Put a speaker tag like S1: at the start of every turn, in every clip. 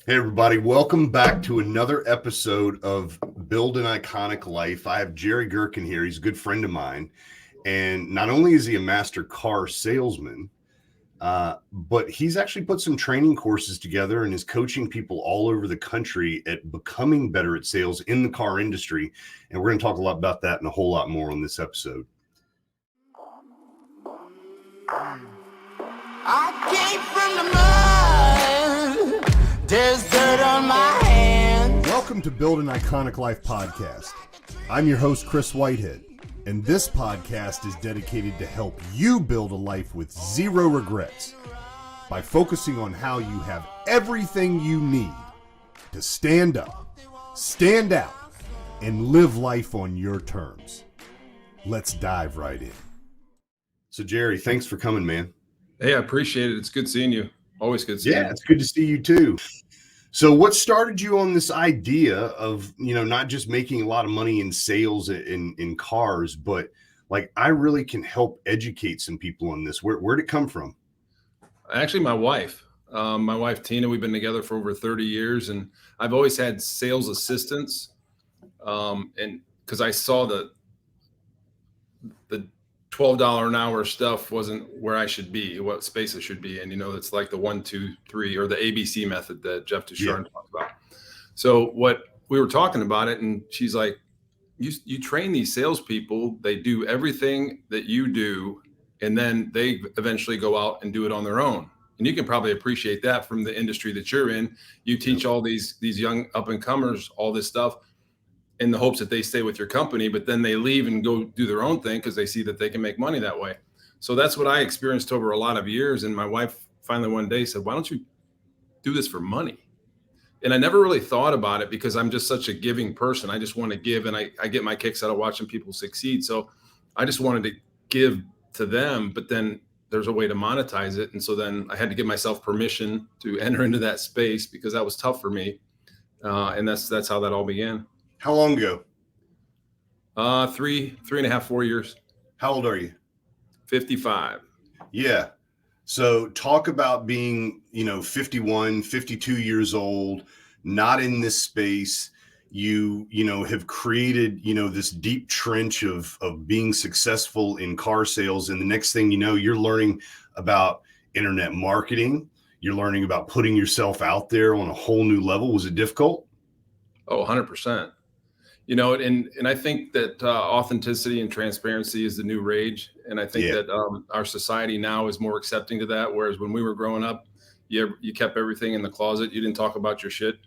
S1: Hey, everybody. Welcome back to another episode of Build an Iconic Life. I have Jerry Gerken here. He's a good friend of mine. And not only is he a master car salesman, but he's actually put some training courses together and is coaching people all over the country at becoming better at sales in the car industry. And we're going to talk a lot about that and a whole lot more on this episode.
S2: I came from the mud. There's dirt on my hands.
S1: Welcome to Build an Iconic Life podcast. I'm your host, Chris Whitehead, and this podcast is dedicated to help you build a life with zero regrets by focusing on how you have everything you need to stand up, stand out, and live life on your terms. Let's dive right in. So, Jerry, thanks for coming, man.
S3: Hey, I appreciate it. It's good seeing you. Always good seeing you.
S1: Yeah, it's good to see you too. So what started you on this idea of, not just making a lot of money in sales in cars, but like I really can help educate some people on this? Where'd it come from?
S3: Actually, my wife, Tina, we've been together for over 30 years, and I've always had sales assistants. And because I saw the $12 an hour stuff wasn't where I should be, what space I should be in. It's like the 1, 2, 3 or the ABC method that Jeff Ducharme talked about. So what we were talking about it, and she's like, you train these salespeople, they do everything that you do, and then they eventually go out and do it on their own. And you can probably appreciate that from the industry that you're in. You teach all these young up and comers all this stuff in the hopes that they stay with your company, but then they leave and go do their own thing because they see that they can make money that way. So that's what I experienced over a lot of years. And my wife finally one day said, why don't you do this for money? And I never really thought about it because I'm just such a giving person. I just want to give, and I get my kicks out of watching people succeed. So I just wanted to give to them, but then there's a way to monetize it. And so then I had to give myself permission to enter into that space because that was tough for me. And that's how that all began.
S1: How long ago?
S3: 3.5, 4 years.
S1: How old are you?
S3: 55.
S1: Yeah. So talk about being, 51, 52 years old, not in this space. You have created, this deep trench of being successful in car sales. And the next thing you know, you're learning about internet marketing. You're learning about putting yourself out there on a whole new level. Was it difficult?
S3: Oh, 100%. And I think that authenticity and transparency is the new rage. And I think that our society now is more accepting to that. Whereas when we were growing up, you kept everything in the closet. You didn't talk about your shit.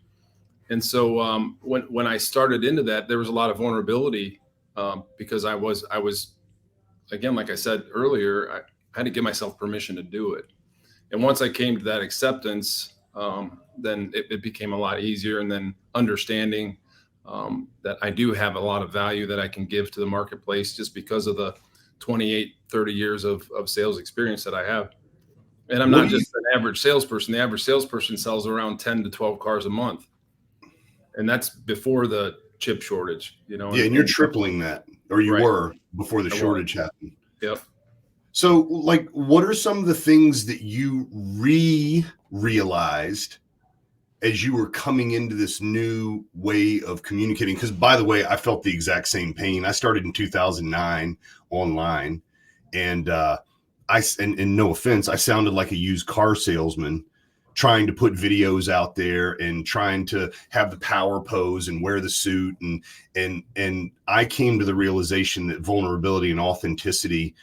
S3: And so when I started into that, there was a lot of vulnerability because I was, again, like I said earlier, I had to give myself permission to do it. And once I came to that acceptance, then it became a lot easier. And then understanding that I do have a lot of value that I can give to the marketplace just because of the 28, 30 years of sales experience that I have. And I'm not just an average salesperson. The average salesperson sells around 10 to 12 cars a month. And that's before the chip shortage,
S1: Yeah, and you're tripling that, or you were before the shortage happened.
S3: Yep.
S1: So, what are some of the things that you realized as you were coming into this new way of communicating? Because, by the way, I felt the exact same pain. I started in 2009 online, and and no offense, I sounded like a used car salesman trying to put videos out there and trying to have the power pose and wear the suit. And I came to the realization that vulnerability and authenticity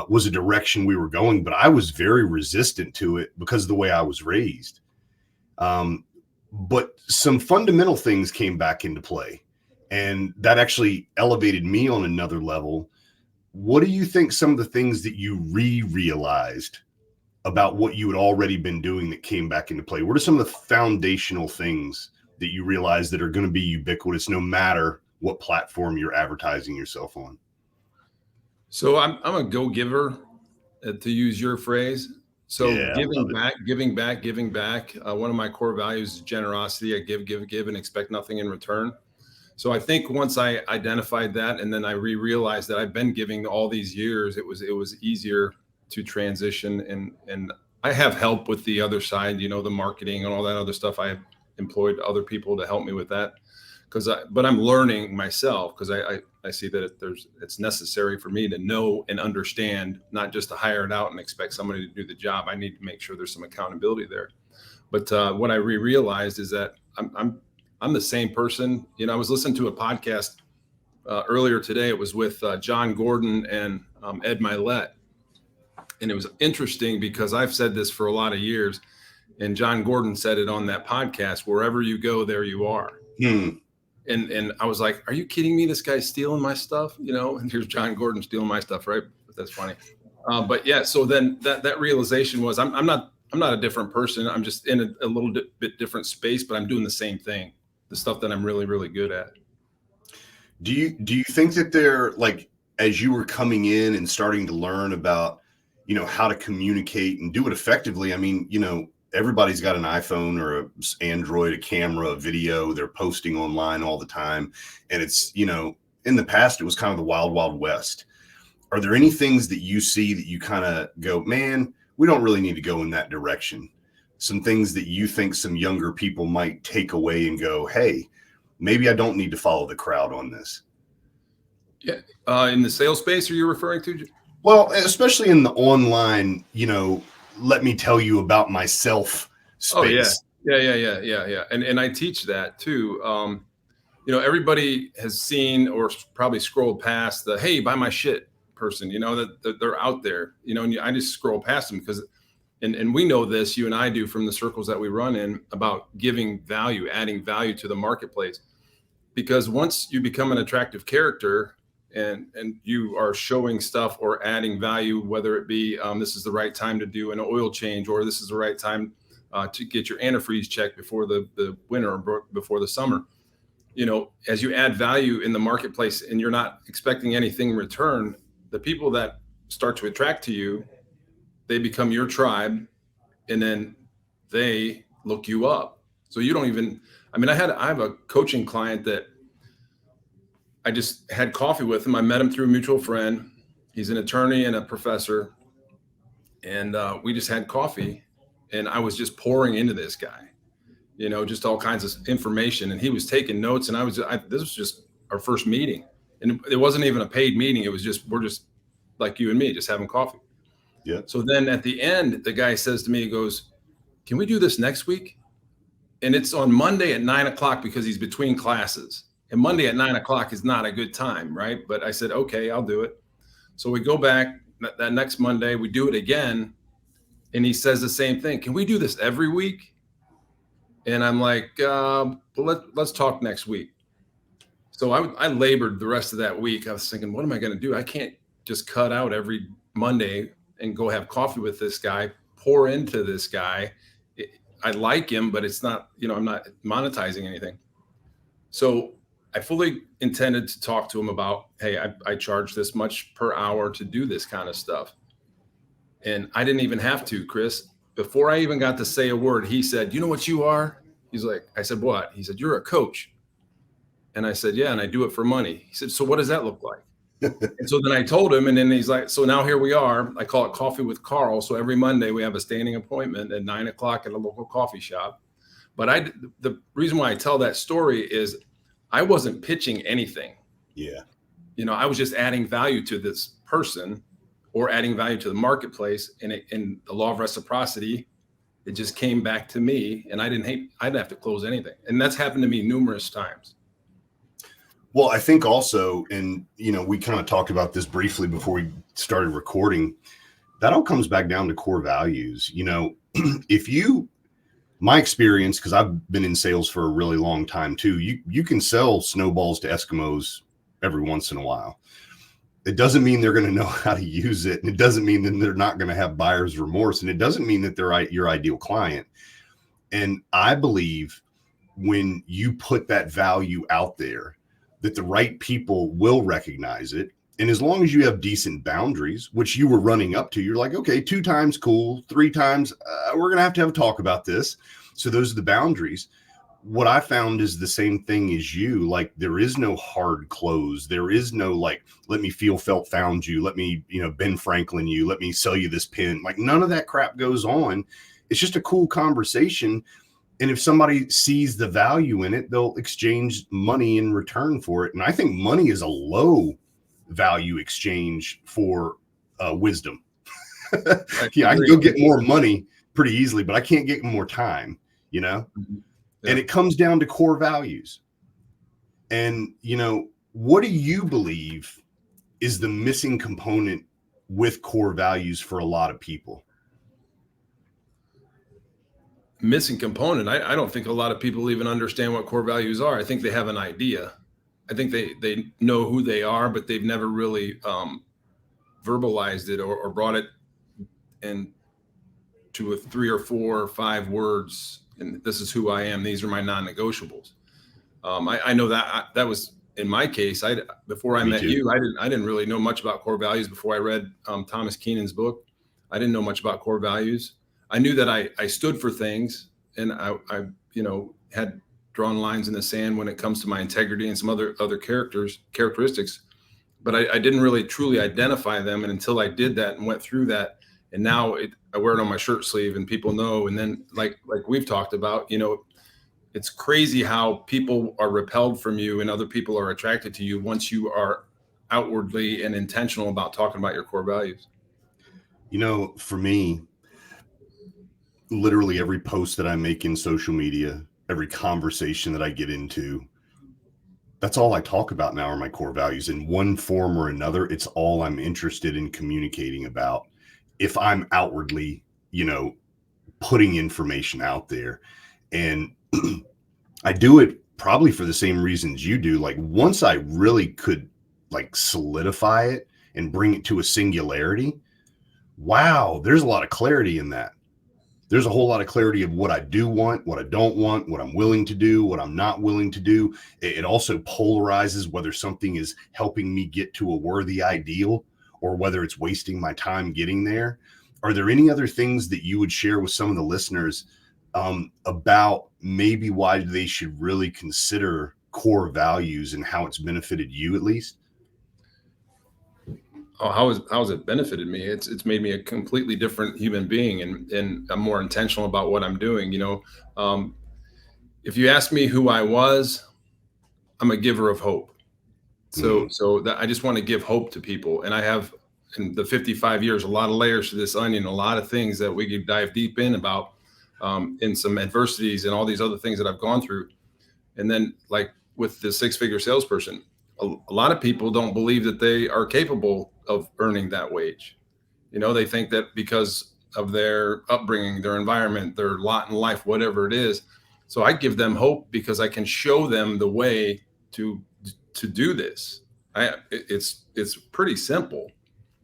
S1: was a direction we were going, but I was very resistant to it because of the way I was raised. But some fundamental things came back into play, and that actually elevated me on another level. What do you think some of the things that you realized about what you had already been doing that came back into play? What are some of the foundational things that you realize that are going to be ubiquitous no matter what platform you're advertising yourself on?
S3: So I'm a go-giver, to use your phrase. So giving back. One of my core values is generosity. I give and expect nothing in return. So I think once I identified that, and then I realized that I've been giving all these years, it was easier to transition. And I have help with the other side, the marketing and all that other stuff. I have employed other people to help me with that. But I'm learning myself, because I see that it's necessary for me to know and understand, not just to hire it out and expect somebody to do the job. I need to make sure there's some accountability there. But what I realized is that I'm the same person. I was listening to a podcast earlier today. It was with John Gordon and Ed Milet. And it was interesting because I've said this for a lot of years, and John Gordon said it on that podcast: wherever you go, there you are. And I was like, are you kidding me? This guy's stealing my stuff, and here's John Gordon stealing my stuff. Right. But that's funny. But yeah, so then that realization was I'm not a different person. I'm just in a little bit different space, but I'm doing the same thing, the stuff that I'm really, really good at.
S1: Do you think that they're like, as you were coming in and starting to learn about, how to communicate and do it effectively? I mean, everybody's got an iPhone or an Android, a camera, a video. They're posting online all the time. And it's, in the past, it was kind of the wild, wild west. Are there any things that you see that you kind of go, man, we don't really need to go in that direction? Some things that you think some younger people might take away and go, hey, maybe I don't need to follow the crowd on this.
S3: Yeah. In the sales space, are you referring to?
S1: Well, especially in the online, let me tell you about myself space.
S3: Oh, yeah. And I teach that too. Everybody has seen or probably scrolled past the, hey, buy my shit person, that they're out there, and I just scroll past them because, and we know this, you and I do, from the circles that we run in, about giving value, adding value to the marketplace. Because once you become an attractive character and you are showing stuff or adding value, whether it be this is the right time to do an oil change, or this is the right time to get your antifreeze checked before the winter or before the summer. As you add value in the marketplace and you're not expecting anything in return, the people that start to attract to you, they become your tribe, and then they look you up. So you don't even, I have a coaching client that I just had coffee with him. I met him through a mutual friend. He's an attorney and a professor. And we just had coffee, and I was just pouring into this guy, just all kinds of information. And he was taking notes, and this was just our first meeting. And it wasn't even a paid meeting. It was just, we're just like you and me, just having coffee.
S1: Yeah. So
S3: then at the end, the guy says to me, he goes, can we do this next week? And it's on Monday at 9:00 because he's between classes. And Monday at 9:00 is not a good time, right? But I said, okay, I'll do it. So we go back that next Monday, we do it again. And he says the same thing. Can we do this every week? And I'm like, let's talk next week. So I labored the rest of that week. I was thinking, what am I going to do? I can't just cut out every Monday and go have coffee with this guy, pour into this guy. I like him, but it's not, I'm not monetizing anything. So I fully intended to talk to him about, hey, I charge this much per hour to do this kind of stuff. And I didn't even have to, Chris. Before I even got to say a word, he said, you know what you are? He's like, I said, what? He said, you're a coach. And I said, yeah, and I do it for money. He said, so what does that look like? And so then I told him, and then he's like, so now here we are. I call it Coffee with Carl. So every Monday we have a standing appointment at 9:00 at a local coffee shop. But the reason why I tell that story is I wasn't pitching anything.
S1: Yeah.
S3: I was just adding value to this person or adding value to the marketplace. And the law of reciprocity, it just came back to me, and I didn't have to close anything. And that's happened to me numerous times.
S1: Well, I think also, and, we kind of talked about this briefly before we started recording, that all comes back down to core values. My experience, because I've been in sales for a really long time too, you can sell snowballs to Eskimos every once in a while. It doesn't mean they're going to know how to use it. And it doesn't mean that they're not going to have buyer's remorse. And it doesn't mean that they're your ideal client. And I believe when you put that value out there, that the right people will recognize it. And as long as you have decent boundaries, which you were running up to, you're like, okay, 2 times, cool. 3 times, we're going to have a talk about this. So those are the boundaries. What I found is the same thing as you. Like, there is no hard close. There is no like, let me feel, felt, found you. Let me, Ben Franklin you. Let me sell you this pen. Like, none of that crap goes on. It's just a cool conversation. And if somebody sees the value in it, they'll exchange money in return for it. And I think money is a low value exchange for wisdom. Yeah, I can go get more money pretty easily, but I can't get more time, you know? Yeah. And it comes down to core values. And, you know, what do you believe is the missing component with core values for a lot of people?
S3: Missing component. I don't think a lot of people even understand what core values are. I think they have an idea. I think they know who they are, but they've never really verbalized it or brought it in to a 3 or 4 or 5 words. And this is who I am. These are my non-negotiables. I know that was in my case. Before I met you, I didn't really know much about core values before I read Thomas Keenan's book. I didn't know much about core values. I knew that I stood for things, and I had drawn lines in the sand when it comes to my integrity and some other characteristics, but I didn't really truly identify them. And until I did that and went through that, and now I wear it on my shirt sleeve, and people know. And then like we've talked about, it's crazy how people are repelled from you and other people are attracted to you once you are outwardly and intentional about talking about your core values.
S1: For me, literally every post that I make in social media, every conversation that I get into, that's all I talk about now are my core values in one form or another. It's all I'm interested in communicating about. If I'm outwardly, putting information out there, and I do it probably for the same reasons you do. Like once I really could solidify it and bring it to a singularity, wow, there's a lot of clarity in that. There's a whole lot of clarity of what I do want, what I don't want, what I'm willing to do, what I'm not willing to do. It also polarizes whether something is helping me get to a worthy ideal or whether it's wasting my time getting there. Are there any other things that you would share with some of the listeners about maybe why they should really consider core values and how it's benefited you, at least?
S3: Oh, how has it benefited me? It's made me a completely different human being, and I'm more intentional about what I'm doing. If you ask me who I was, I'm a giver of hope. So that I just want to give hope to people. And I have, in the 55 years, a lot of layers to this onion, a lot of things that we could dive deep in about, in some adversities and all these other things that I've gone through. And then like with the 6-figure salesperson, a lot of people don't believe that they are capable of earning that wage. They think that because of their upbringing, their environment, their lot in life, whatever it is. So I give them hope because I can show them the way to do this. It's pretty simple.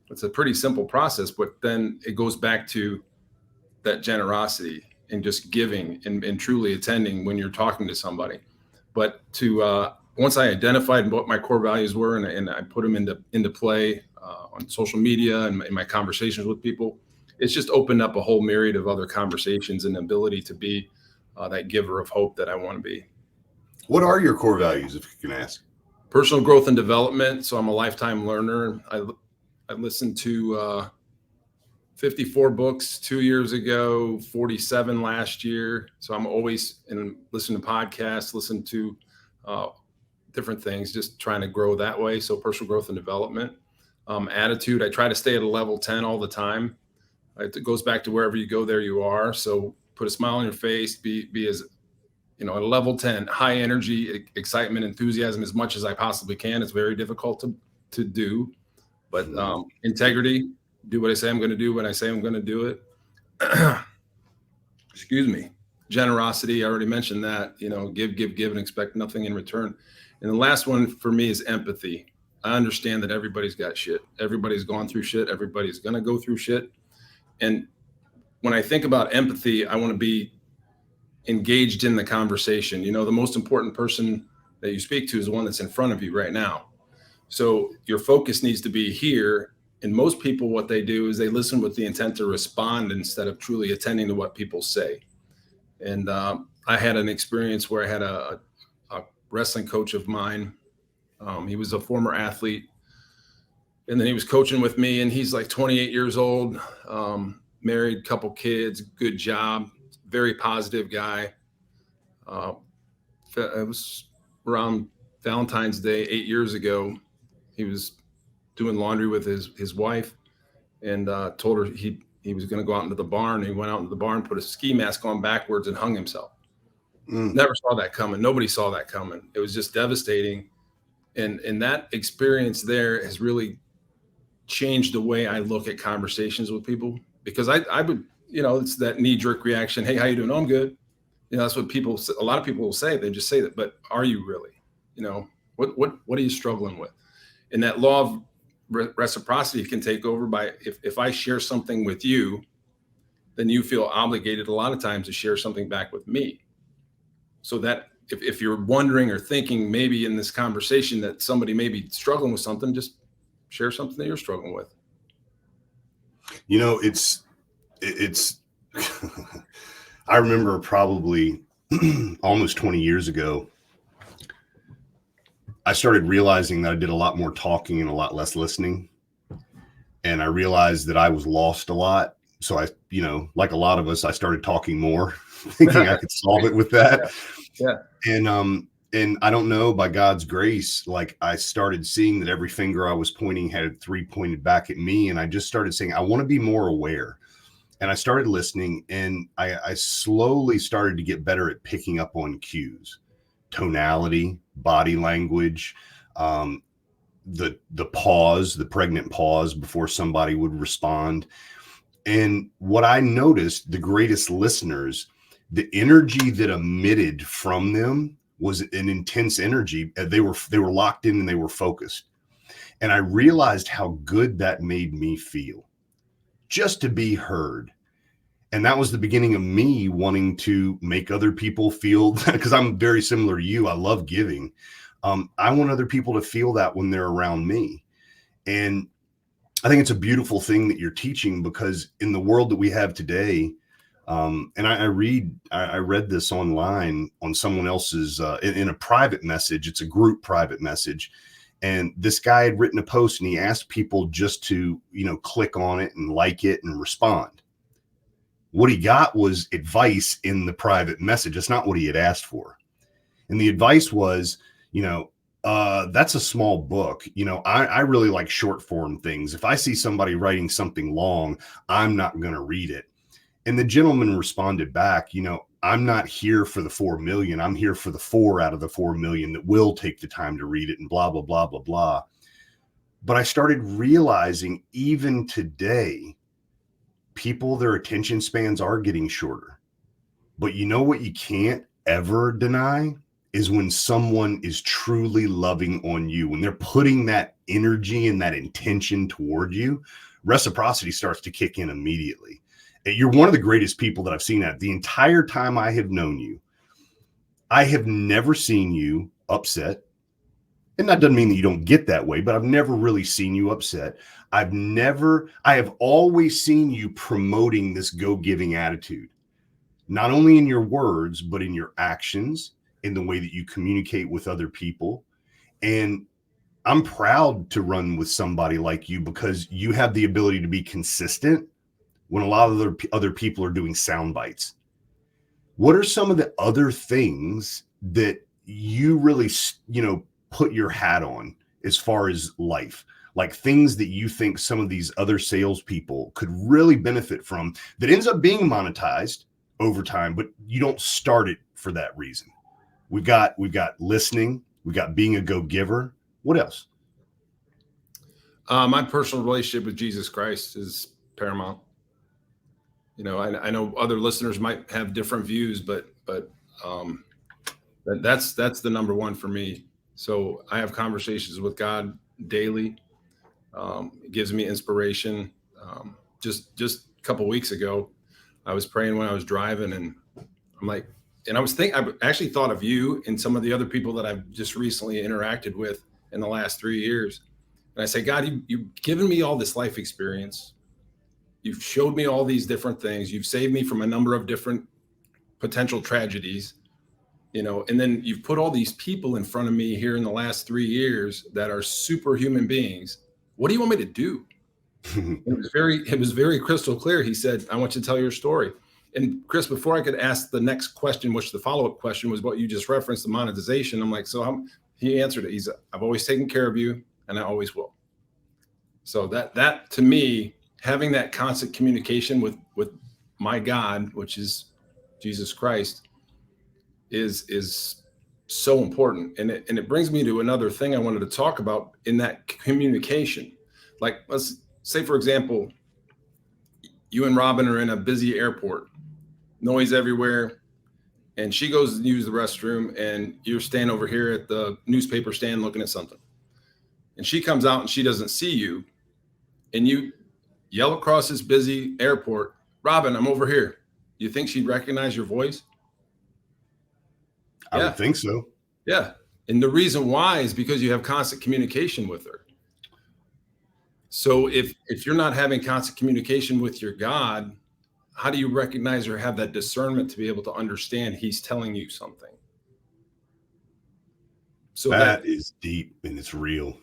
S3: It's a pretty simple process, but then it goes back to that generosity and just giving and truly attending when you're talking to somebody. But once I identified what my core values were and I put them into play on social media and in my conversations with people, it's just opened up a whole myriad of other conversations and ability to be that giver of hope that I want to be.
S1: What are your core values, if you can ask?
S3: Personal growth and development. So I'm a lifetime learner. I listened to 54 books 2 years ago, 47 last year. So I'm always listening to podcasts, listen to different things, just trying to grow that way. So personal growth and development. Attitude, I try to stay at a level 10 all the time. It goes back to wherever you go, there you are. So put a smile on your face, be as, at a level 10, high energy, excitement, enthusiasm as much as I possibly can. It's very difficult to do, but integrity, do what I say I'm going to do when I say I'm going to do it. Excuse me. Generosity, I already mentioned that, give and expect nothing in return. And the last one for me is empathy. I understand that everybody's got shit. Everybody's gone through shit. Everybody's going to go through shit. And when I think about empathy, I want to be engaged in the conversation. The most important person that you speak to is the one that's in front of you right now. So your focus needs to be here. And most people, what they do is they listen with the intent to respond instead of truly attending to what people say. And I had an experience where I had a wrestling coach of mine. He was a former athlete. And then he was coaching with me, and he's like 28 years old, married, couple kids, good job, very positive guy. Uh, it was around Valentine's Day 8 years ago. He was doing laundry with his wife, and told her he was going to go out into the barn. He went out into the barn, put a ski mask on backwards, and hung himself. Never saw that coming. Nobody saw that coming. It was just devastating. And that experience there has really changed the way I look at conversations with people, because I would, it's that knee jerk reaction. Hey, how you doing? Oh, I'm good. That's what a lot of people will say. They just say that, but are you really? What are you struggling with? And that law of reciprocity can take over by, if I share something with you, then you feel obligated a lot of times to share something back with me. So that if you're wondering or thinking maybe in this conversation that somebody may be struggling with something, just share something that you're struggling with.
S1: It's I remember probably almost 20 years ago, I started realizing that I did a lot more talking and a lot less listening. And I realized that I was lost a lot. So I, like a lot of us, I started talking more, thinking I could solve it with that.
S3: Yeah.
S1: And I don't know, by God's grace, like I started seeing that every finger I was pointing had 3 pointed back at me. And I just started saying, I want to be more aware. And I started listening, and I slowly started to get better at picking up on cues, tonality, body language, the pause, the pregnant pause before somebody would respond. And what I noticed, the greatest listeners, the energy that emitted from them was an intense energy. They were locked in and they were focused. And I realized how good that made me feel, just to be heard. And that was the beginning of me wanting to make other people feel, because I'm very similar to you. I love giving. I want other people to feel that when they're around me. And I think it's a beautiful thing that you're teaching, because in the world that we have today, and I read this online on someone else's, in a private message. It's a group private message. And this guy had written a post, and he asked people just to, click on it and like it and respond. What he got was advice in the private message. It's not what he had asked for. And the advice was, that's a small book. I really like short form things. If I see somebody writing something long, I'm not going to read it. And the gentleman responded back, I'm not here for the 4 million. I'm here for the 4 out of the 4 million that will take the time to read it, and blah, blah, blah, blah, blah. But I started realizing even today, people, their attention spans are getting shorter. But you know what you can't ever deny is when someone is truly loving on you, when they're putting that energy and that intention toward you, reciprocity starts to kick in immediately. You're one of the greatest people that I've seen at the entire time I have known you. I have never seen you upset. And that doesn't mean that you don't get that way, but I've never really seen you upset. I have always seen you promoting this go-giving attitude, not only in your words, but in your actions, in the way that you communicate with other people. And I'm proud to run with somebody like you, because you have the ability to be consistent when a lot of other people are doing sound bites. What are some of the other things that you really, put your hat on as far as life? Like things that you think some of these other salespeople could really benefit from, that ends up being monetized over time, but you don't start it for that reason. We've got listening. We've got being a go-giver. What else?
S3: My personal relationship with Jesus Christ is paramount. I know other listeners might have different views, but that's the number one for me. So I have conversations with God daily. It gives me inspiration. Just a couple of weeks ago, I was praying when I was driving, and I'm like, and I actually thought of you and some of the other people that I've just recently interacted with in the last 3 years. And I say, God, you've given me all this life experience. You've showed me all these different things. You've saved me from a number of different potential tragedies, and then you've put all these people in front of me here in the last 3 years that are superhuman beings. What do you want me to do? It was very crystal clear. He said, I want you to tell your story. And Chris, before I could ask the next question, which the follow-up question was what you just referenced, the monetization. I'm like, he answered it. I've always taken care of you and I always will. So that to me, having that constant communication with my God, which is Jesus Christ, is so important. And it brings me to another thing I wanted to talk about in that communication. Like, let's say, for example, you and Robin are in a busy airport, noise everywhere, and she goes to use the restroom and you're standing over here at the newspaper stand looking at something. And she comes out and she doesn't see you, and you yell across this busy airport, Robin, I'm over here. You think she'd recognize your voice?
S1: I would think so.
S3: Yeah. And the reason why is because you have constant communication with her. So if you're not having constant communication with your God, how do you recognize or have that discernment to be able to understand he's telling you something? So
S1: that is deep and it's real.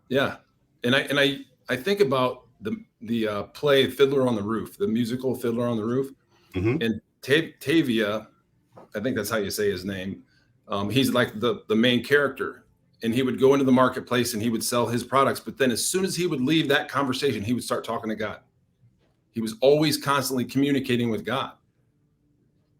S3: Yeah. And I think about the play Fiddler on the Roof, the musical Fiddler on the Roof. Mm-hmm. And Tavia, I think that's how you say his name. He's like the main character, and he would go into the marketplace and he would sell his products. But then as soon as he would leave that conversation, he would start talking to God. He was always constantly communicating with God.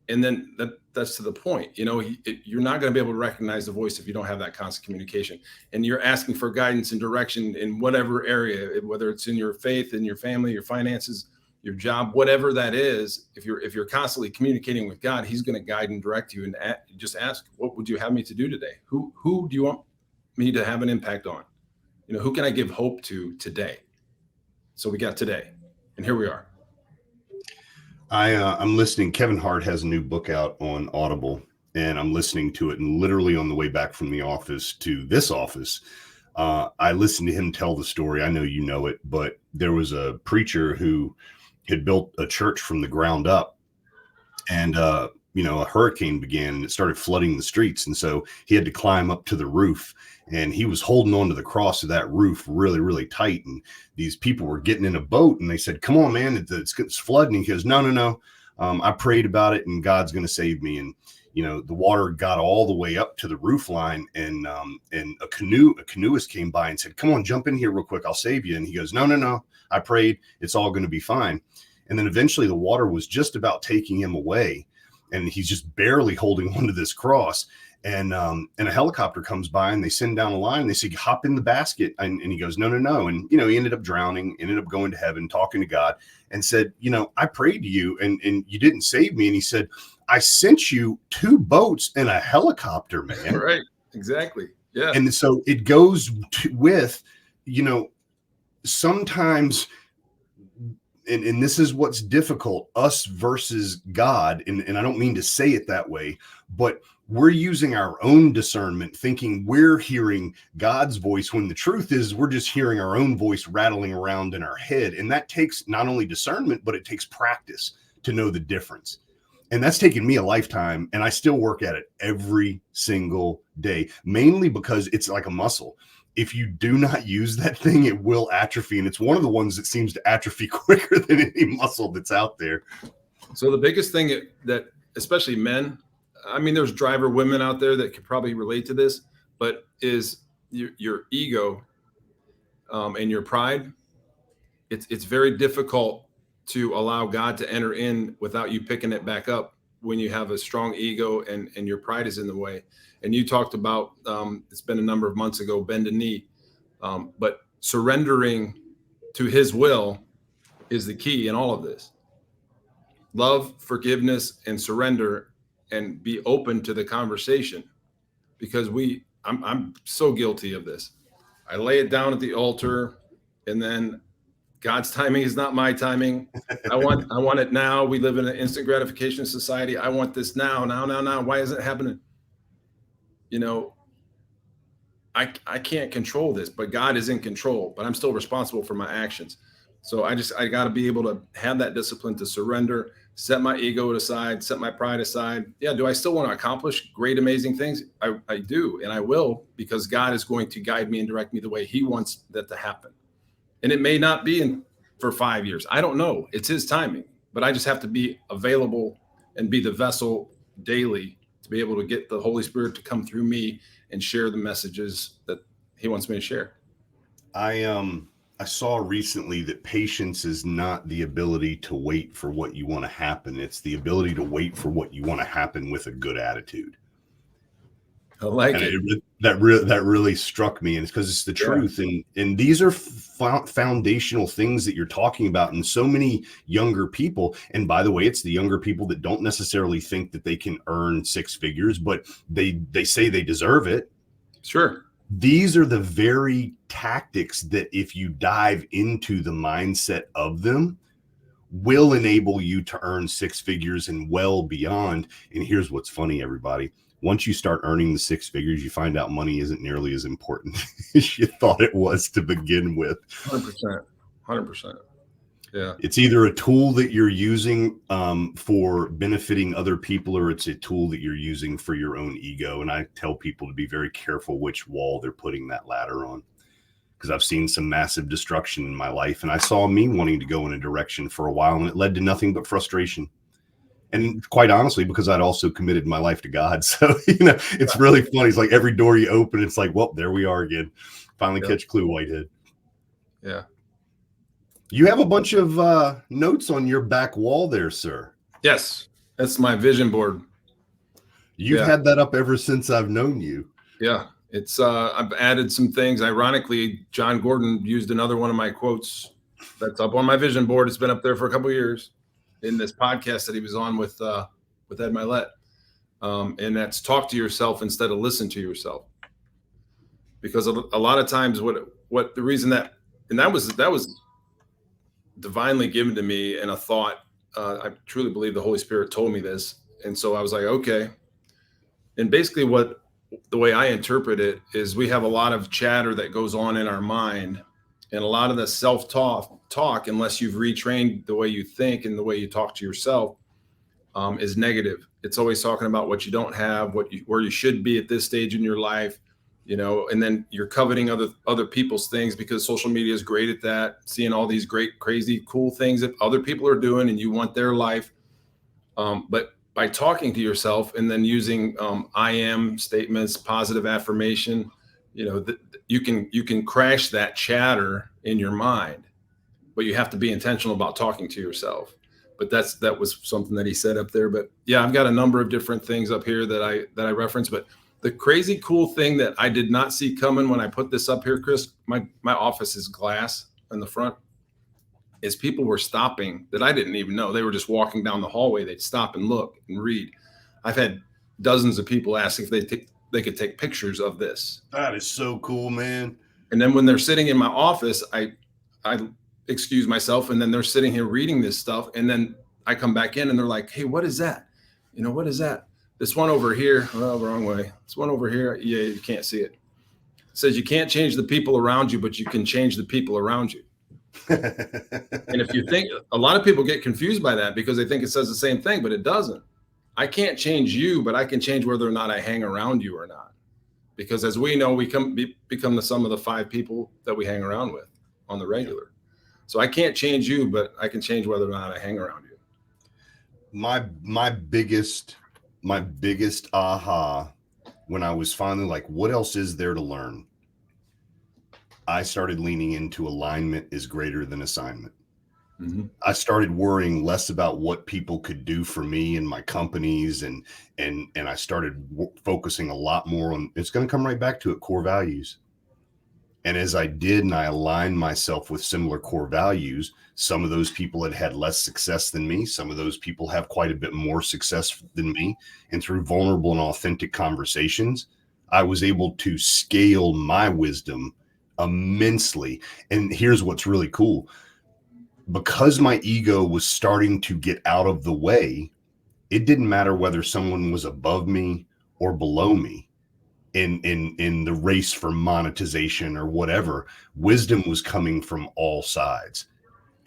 S3: And then that's to the point, you're not going to be able to recognize the voice if you don't have that constant communication. And you're asking for guidance and direction in whatever area, whether it's in your faith, in your family, your finances, your job, whatever that is. If you're constantly communicating with God, he's going to guide and direct you, and just ask, what would you have me to do today? Who do you want me to have an impact on? Who can I give hope to today? So we got today, and here we are.
S1: I'm listening. Kevin Hart has a new book out on Audible, and I'm listening to it. And literally on the way back from the office to this office, I listened to him tell the story. I know you know it, but there was a preacher who had built a church from the ground up, and a hurricane began and it started flooding the streets. And so he had to climb up to the roof, and he was holding on to the cross of that roof really, really tight. And these people were getting in a boat, and they said, come on, man, it's flooding. And he goes, no. I prayed about it, and God's going to save me. And, the water got all the way up to the roof line, and a canoeist came by and said, come on, jump in here real quick. I'll save you. And he goes, no. I prayed. It's all going to be fine. And then eventually the water was just about taking him away, and he's just barely holding onto this cross. And a helicopter comes by, and they send down a line, and they say, hop in the basket. And he goes, no. And, he ended up drowning, ended up going to heaven, talking to God, and said, I prayed to you and you didn't save me. And he said, I sent you 2 boats and a helicopter, man.
S3: Right. Exactly. Yeah.
S1: And so it goes with, sometimes, and this is what's difficult, us versus God. And I don't mean to say it that way, but we're using our own discernment, thinking we're hearing God's voice, when the truth is we're just hearing our own voice rattling around in our head. And that takes not only discernment, but it takes practice to know the difference. And that's taken me a lifetime, and I still work at it every single day, mainly because it's like a muscle. If you do not use that thing, it will atrophy. And it's one of the ones that seems to atrophy quicker than any muscle that's out there.
S3: So the biggest thing that especially men, I mean, there's driver women out there that could probably relate to this, but is your ego and your pride. It's very difficult to allow God to enter in without you picking it back up when you have a strong ego and your pride is in the way. And you talked about, it's been a number of months ago, bend a knee, but surrendering to his will is the key in all of this. Love, forgiveness, and surrender, and be open to the conversation, because I'm so guilty of this. I lay it down at the altar, and then God's timing is not my timing. I want it now. We live in an instant gratification society. I want this now. Why isn't it happening? I can't control this, but God is in control, but I'm still responsible for my actions. So I got to be able to have that discipline to surrender, set my ego aside, set my pride aside. Yeah. Do I still want to accomplish great, amazing things? I do. And I will, because God is going to guide me and direct me the way he wants that to happen. And it may not be for 5 years. I don't know. It's his timing. but I just have to be available and be the vessel daily to be able to get the Holy Spirit to come through me and share the messages that he wants me to share.
S1: I saw recently that patience is not the ability to wait for what you want to happen. It's the ability to wait for what you want to happen with a good attitude.
S3: I like
S1: and
S3: it.
S1: That really struck me, and it's because it's the truth. And these are foundational things that you're talking about, and so many younger people. And by the way, it's the younger people that don't necessarily think that they can earn six figures, but they say they deserve it.
S3: Sure.
S1: These are the very tactics that, if you dive into the mindset of them, will enable you to earn six figures and well beyond. And here's what's funny, everybody. Once you start earning the six figures, you find out money isn't nearly as important as you thought it was to begin with.
S3: 100%. 100%. Yeah.
S1: It's either a tool that you're using for benefiting other people, or it's a tool that you're using for your own ego. And I tell people to be very careful which wall they're putting that ladder on, because I've seen some massive destruction in my life. And I saw me wanting to go in a direction for a while, and it led to nothing but frustration. And quite honestly, because I'd also committed my life to God. So, it's really funny. It's like every door you open, it's like, well, there we are again. Finally catch clue, Whitehead.
S3: Yeah.
S1: You have a bunch of notes on your back wall there, sir.
S3: Yes. That's my vision board.
S1: You've had that up ever since I've known you.
S3: Yeah. It's I've added some things. Ironically, John Gordon used another one of my quotes that's up on my vision board. It's been up there for a couple of years in this podcast that he was on with Ed Milet. And that's talk to yourself instead of listen to yourself. Because a lot of times what the reason that was divinely given to me in a thought. I truly believe the Holy Spirit told me this. And so I was like, okay. And basically the way I interpret it is, we have a lot of chatter that goes on in our mind, and a lot of the self-talk, unless you've retrained the way you think and the way you talk to yourself, is negative. It's always talking about what you don't have, where you should be at this stage in your life, and then you're coveting other people's things, because social media is great at that, seeing all these great, crazy, cool things that other people are doing, and you want their life. But by talking to yourself and then using I am statements, positive affirmation, you can crash that chatter in your mind, but you have to be intentional about talking to yourself. But that was something that he said up there. But yeah, I've got a number of different things up here that I reference. But the crazy cool thing that I did not see coming when I put this up here, Chris, my office is glass in the front, is people were stopping that I didn't even know. They were just walking down the hallway. They'd stop and look and read. I've had dozens of people ask if they could take pictures of this.
S1: That is so cool, man.
S3: And then when they're sitting in my office, I excuse myself, and then they're sitting here reading this stuff. And then I come back in and they're like, hey, what is that? What is that? This one over here. Oh, wrong way. This one over here. Yeah, you can't see it. It says you can't change the people around you, but you can change the people around you. And if you think, a lot of people get confused by that because they think it says the same thing, but it doesn't. I can't change you, but I can change whether or not I hang around you or not. Because as we know, we become the sum of the 5 people that we hang around with on the regular. So I can't change you, but I can change whether or not I hang around you.
S1: My biggest aha, when I was finally like, what else is there to learn? I started leaning into alignment is greater than assignment. Mm-hmm. I started worrying less about what people could do for me and my companies, and I started focusing a lot more on, it's going to come right back to it, core values. And as I did, and I aligned myself with similar core values, some of those people had less success than me. Some of those people have quite a bit more success than me. And through vulnerable and authentic conversations, I was able to scale my wisdom immensely. And here's what's really cool. Because my ego was starting to get out of the way, it didn't matter whether someone was above me or below me in the race for monetization or whatever. Wisdom was coming from all sides.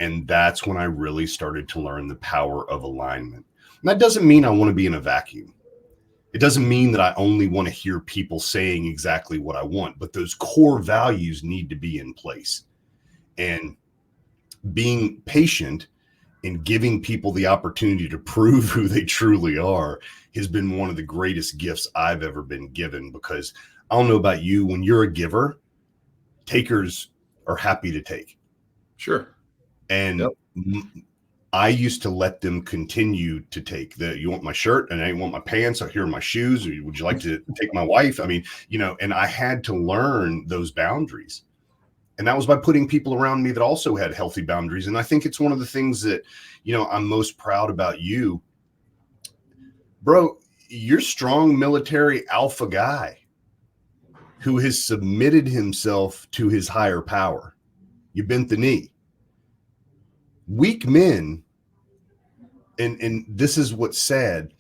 S1: And that's when I really started to learn the power of alignment. And that doesn't mean I want to be in a vacuum. It doesn't mean that I only want to hear people saying exactly what I want, but those core values need to be in place. And being patient and giving people the opportunity to prove who they truly are has been one of the greatest gifts I've ever been given. Because I don't know about you, when you're a giver, takers are happy to take.
S3: Sure.
S1: And I used to let them continue to take you want my shirt and I want my pants, or here are my shoes, or would you like to take my wife? I mean, and I had to learn those boundaries. And that was by putting people around me that also had healthy boundaries. And I think it's one of the things that, I'm most proud about you, bro. You're strong military alpha guy who has submitted himself to his higher power. You bent the knee. Weak men, and this is what's sad,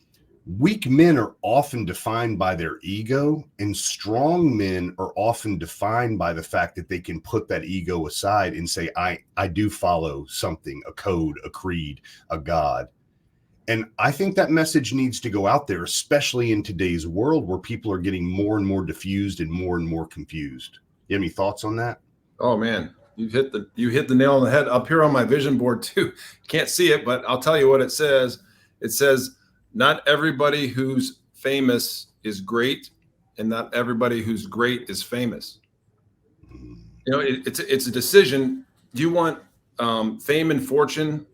S1: weak men are often defined by their ego, and strong men are often defined by the fact that they can put that ego aside and say, I do follow something, a code, a creed, a God. And I think that message needs to go out there, especially in today's world where people are getting more and more diffused and more confused. You have any thoughts on that?
S3: Oh man, you hit the nail on the head. Up here on my vision board too. Can't see it, but I'll tell you what it says. It says, not everybody who's famous is great, and not everybody who's great is famous. It's a decision. Do you want fame and fortune,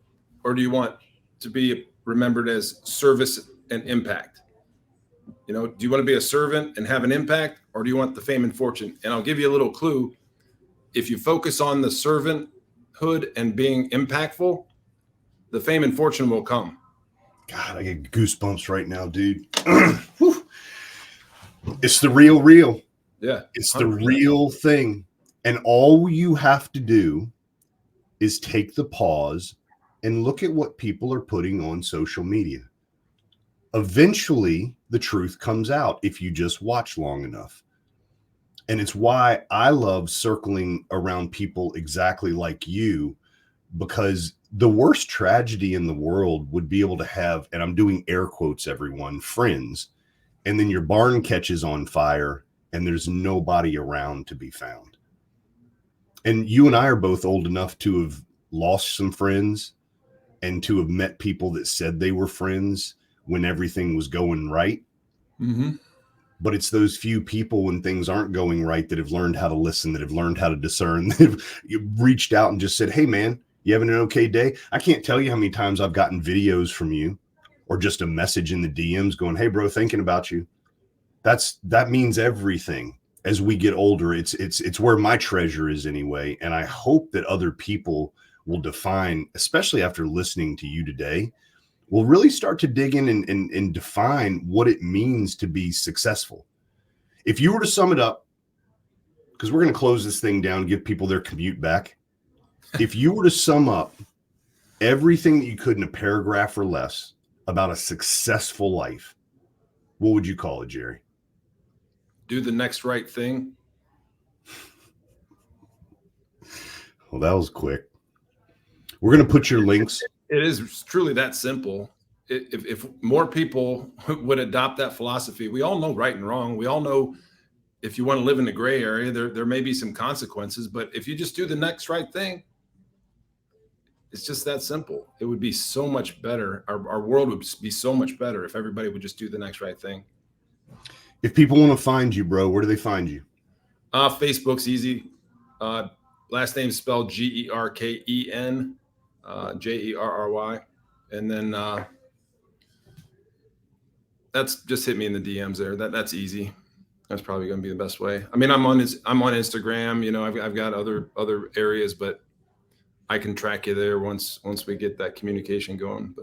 S3: or do you want to be remembered as service and impact? Do you want to be a servant and have an impact, or do you want the fame and fortune? And I'll give you a little clue. If you focus on the servanthood and being impactful, the fame and fortune will come.
S1: God, I get goosebumps right now, dude. It's the real.
S3: Yeah.
S1: It's 100%. The real thing. And all you have to do is take the pause and look at what people are putting on social media. Eventually, the truth comes out if you just watch long enough. And it's why I love circling around people exactly like you, because the worst tragedy in the world would be able to have, and I'm doing air quotes, everyone, friends, and then your barn catches on fire and there's nobody around to be found. And you and I are both old enough to have lost some friends and to have met people that said they were friends when everything was going right.
S3: Mm-hmm.
S1: But it's those few people when things aren't going right that have learned how to listen, that have learned how to discern, that have reached out and just said, hey, man, you having an okay day? I can't tell you how many times I've gotten videos from you or just a message in the DMs going, hey, bro, thinking about you. That means everything. As we get older, it's where my treasure is anyway. And I hope that other people will define, especially after listening to you today, will really start to dig in and define what it means to be successful. If you were to sum it up, because we're going to close this thing down, give people their commute back. If you were to sum up everything that you could in a paragraph or less about a successful life, what would you call it, Jerry?
S3: Do the next right thing.
S1: Well, that was quick. We're going to put your links.
S3: It is truly that simple. If more people would adopt that philosophy, we all know right and wrong. We all know if you want to live in the gray area, there may be some consequences, but if you just do the next right thing, it's just that simple. It would be so much better. Our world would be so much better if everybody would just do the next right thing.
S1: If people want to find you, bro, where do they find you?
S3: Facebook's easy. Last name spelled Gerken, Jerry. And then that's just hit me in the DMs there. That's easy. That's probably going to be the best way. I mean, I'm on Instagram. I've got other areas, but I can track you there once we get that communication going.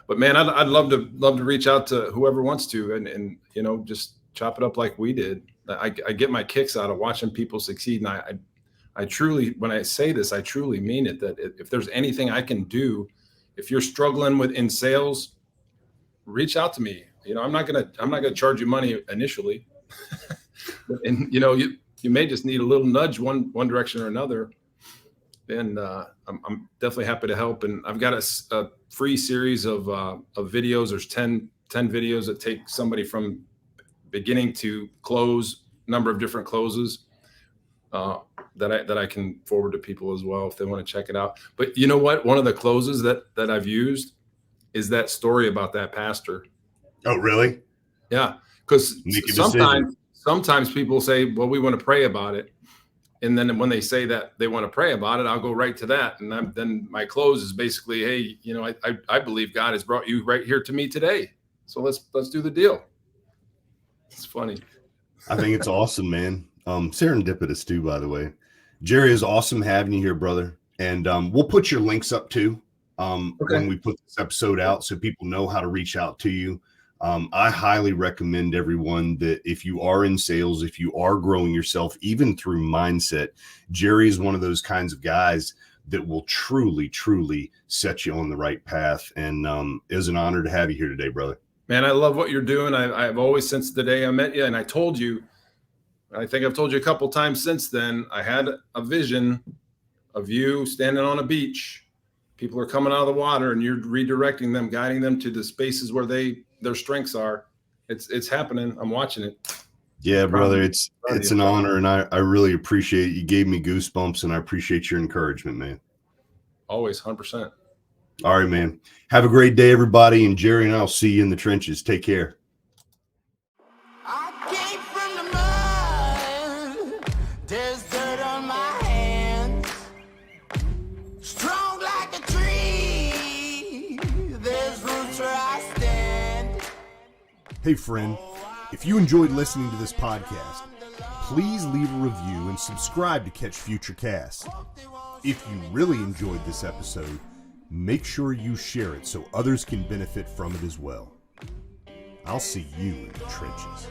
S3: But man, I'd love to reach out to whoever wants to and just chop it up like we did. I get my kicks out of watching people succeed, and I truly, when I say this, I truly mean it. That if there's anything I can do, if you're struggling in sales, reach out to me. I'm not gonna charge you money initially, and you may just need a little nudge one direction or another. And I'm definitely happy to help. And I've got a free series of videos. There's 10 videos that take somebody from beginning to close, number of different closes. that I can forward to people as well if they want to check it out. But you know what? One of the closes that I've used is that story about that pastor.
S1: Oh, really?
S3: Yeah, because
S1: Make a decision.
S3: sometimes people say, well, we want to pray about it. And then when they say that they want to pray about it, I'll go right to that. And then my close is basically, hey, you know, I believe God has brought you right here to me today. So let's do the deal. It's funny.
S1: I think it's awesome, man. Serendipitous too, by the way. Jerry, is awesome having you here, brother. And we'll put your links up too when we put this episode out so people know how to reach out to you. I highly recommend everyone that if you are in sales, if you are growing yourself, even through mindset, Jerry is one of those kinds of guys that will truly, truly set you on the right path. And it was an honor to have you here today, brother.
S3: Man, I love what you're doing. I've always, since the day I met you, and I told you, I think I've told you a couple times since then, I had a vision of you standing on a beach. People are coming out of the water and you're redirecting them, guiding them to the spaces where their strengths are. It's happening. I'm watching it.
S1: Yeah, brother, it's an honor, and I really appreciate it. You gave me goosebumps, and I appreciate your encouragement, man.
S3: Always, 100%.
S1: All right, man. Have a great day, everybody, and Jerry and I'll see you in the trenches. Take care.
S2: I came from the mud. There's dirt on my hands. Strong like a tree. There's roots where I stand.
S4: Hey friend, if you enjoyed listening to this podcast, please leave a review and subscribe to catch future casts. If you really enjoyed this episode, make sure you share it so others can benefit from it as well. I'll see you in the trenches.